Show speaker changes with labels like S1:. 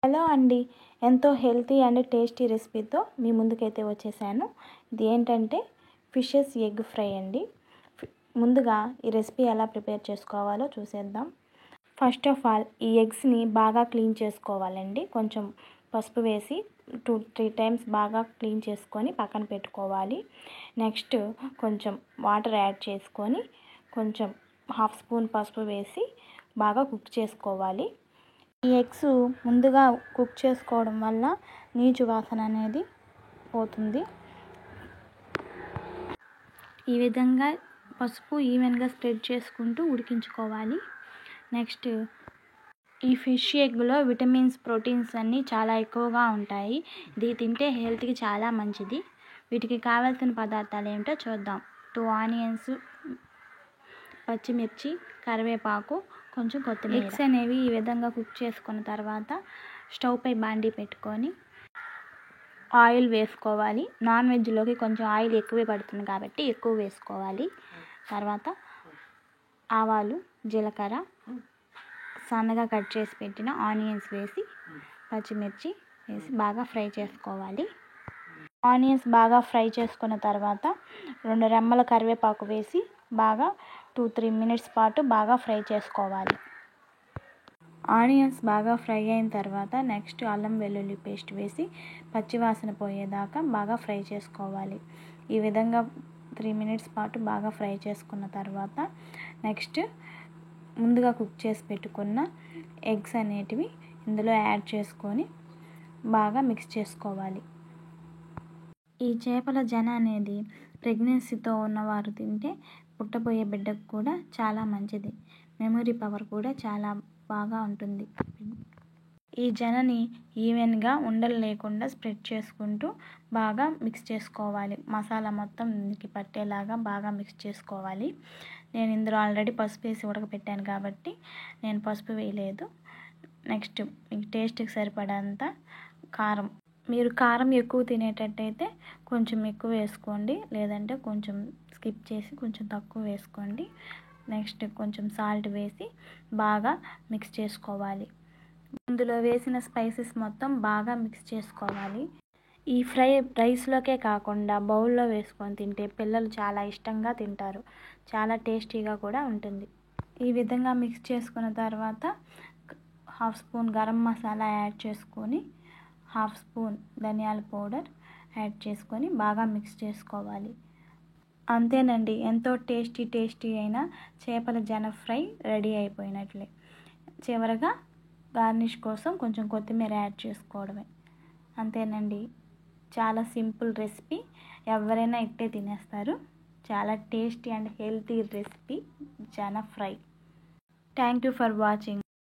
S1: Hello అండి, ఎంతో healthy and tasty రెసిపీతో మీ ముందుకైతే వచ్చేసాను. ఇది ఏంటంటే ఫిషెస్ ఎగ్ ఫ్రై అండి. ముందుగా ఈ రెసిపీ ఎలా ప్రిపేర్ చేసుకోవాలో చూసేద్దాం. ఫస్ట్ ఆఫ్ ఆల్ ఈ ఎగ్స్ని బాగా క్లీన్ చేసుకోవాలండి. కొంచెం పసుపు వేసి 2-3 టైమ్స్ బాగా క్లీన్ చేసుకొని పక్కన పెట్టుకోవాలి. నెక్స్ట్ కొంచెం వాటర్ యాడ్ చేసుకొని కొంచెం 1/2 స్పూన్ పసుపు వేసి బాగా కుక్ చేసుకోవాలి. ఈ ఎగ్స్ ముందుగా కుక్ చేసుకోవడం వల్ల నీచు వాసన అనేది పోతుంది. ఈ విధంగా పసుపు ఈవెన్గా స్ప్రెడ్ చేసుకుంటూ ఉడికించుకోవాలి. నెక్స్ట్ ఈ ఫిష్ ఎగ్లో విటమిన్స్, ప్రోటీన్స్ అన్నీ చాలా ఎక్కువగా ఉంటాయి. ఇది తింటే హెల్త్కి చాలా మంచిది. వీటికి కావాల్సిన పదార్థాలు ఏమిటో చూద్దాం. 2 ఆనియన్స్, పచ్చిమిర్చి, కరివేపాకు, కొంచెం కొత్తిమీర. ఎగ్స్ అనేవి ఈ విధంగా కుక్ చేసుకున్న తర్వాత స్టవ్ పై బాండీ పెట్టుకొని ఆయిల్ వేసుకోవాలి. నాన్ వెజ్లోకి కొంచెం ఆయిల్ ఎక్కువే పడుతుంది కాబట్టి ఎక్కువ వేసుకోవాలి. తర్వాత ఆవాలు, జీలకర్ర, సన్నగా కట్ చేసి పెట్టిన ఆనియన్స్ వేసి పచ్చిమిర్చి వేసి బాగా ఫ్రై చేసుకోవాలి. ఆనియన్స్ బాగా ఫ్రై చేసుకున్న తర్వాత 2 రెమ్మల కరివేపాకు వేసి బాగా 2-3 మినిట్స్ పాటు బాగా ఫ్రై చేసుకోవాలి. ఆనియన్స్ బాగా ఫ్రై అయిన తర్వాత నెక్స్ట్ అల్లం వెల్లుల్లి పేస్ట్ వేసి పచ్చివాసన పోయేదాకా బాగా ఫ్రై చేసుకోవాలి. ఈ విధంగా 3 మినిట్స్ పాటు బాగా ఫ్రై చేసుకున్న తర్వాత నెక్స్ట్ ముందుగా కుక్ చేసి పెట్టుకున్న ఎగ్స్ అనేటివి ఇందులో యాడ్ చేసుకొని బాగా మిక్స్ చేసుకోవాలి. ఈ చేపల జన అనేది ప్రెగ్నెన్సీతో ఉన్నవారు తింటే పుట్టబోయే బిడ్డకు కూడా చాలా మంచిది. మెమరీ పవర్ కూడా చాలా బాగా ఉంటుంది. ఈ జనని ఈవెన్గా ఉండలు లేకుండా స్ప్రెడ్ చేసుకుంటూ బాగా మిక్స్ చేసుకోవాలి. మసాలా మొత్తం దీనికి పట్టేలాగా బాగా మిక్స్ చేసుకోవాలి. నేను ఇందులో ఆల్రెడీ పసుపు వేసి ఉడకపెట్టాను కాబట్టి నేను పసుపు వేయలేదు. నెక్స్ట్ మీకు టేస్ట్కి సరిపడంత కారం. మీరు కారం ఎక్కువ తినేటట్టయితే కొంచెం ఎక్కువ వేసుకోండి, లేదంటే కొంచెం స్కిప్ చేసి కొంచెం తక్కువ వేసుకోండి. నెక్స్ట్ కొంచెం సాల్ట్ వేసి బాగా మిక్స్ చేసుకోవాలి. ఇందులో వేసిన స్పైసెస్ మొత్తం బాగా మిక్స్ చేసుకోవాలి. ఈ ఫ్రై రైస్లోకే కాకుండా బౌల్లో వేసుకొని తింటే పిల్లలు చాలా ఇష్టంగా తింటారు. చాలా టేస్టీగా కూడా ఉంటుంది. ఈ విధంగా మిక్స్ చేసుకున్న తర్వాత 1/2 స్పూన్ గరం మసాలా యాడ్ చేసుకొని 1/2 స్పూన్ ధనియాల పౌడర్ యాడ్ చేసుకొని బాగా మిక్స్ చేసుకోవాలి. అంతేనండి, ఎంతో టేస్టీ అయిన చేపల జన ఫ్రై రెడీ అయిపోయినట్లే. చివరగా గార్నిష్ కోసం కొంచెం కొత్తిమీర యాడ్ చేసుకోవడమే. అంతేనండి, చాలా సింపుల్ రెసిపీ. ఎవరైనా ఇట్టే తినేస్తారు. చాలా టేస్టీ అండ్ హెల్తీ రెసిపీ జన fry. Thank you for watching.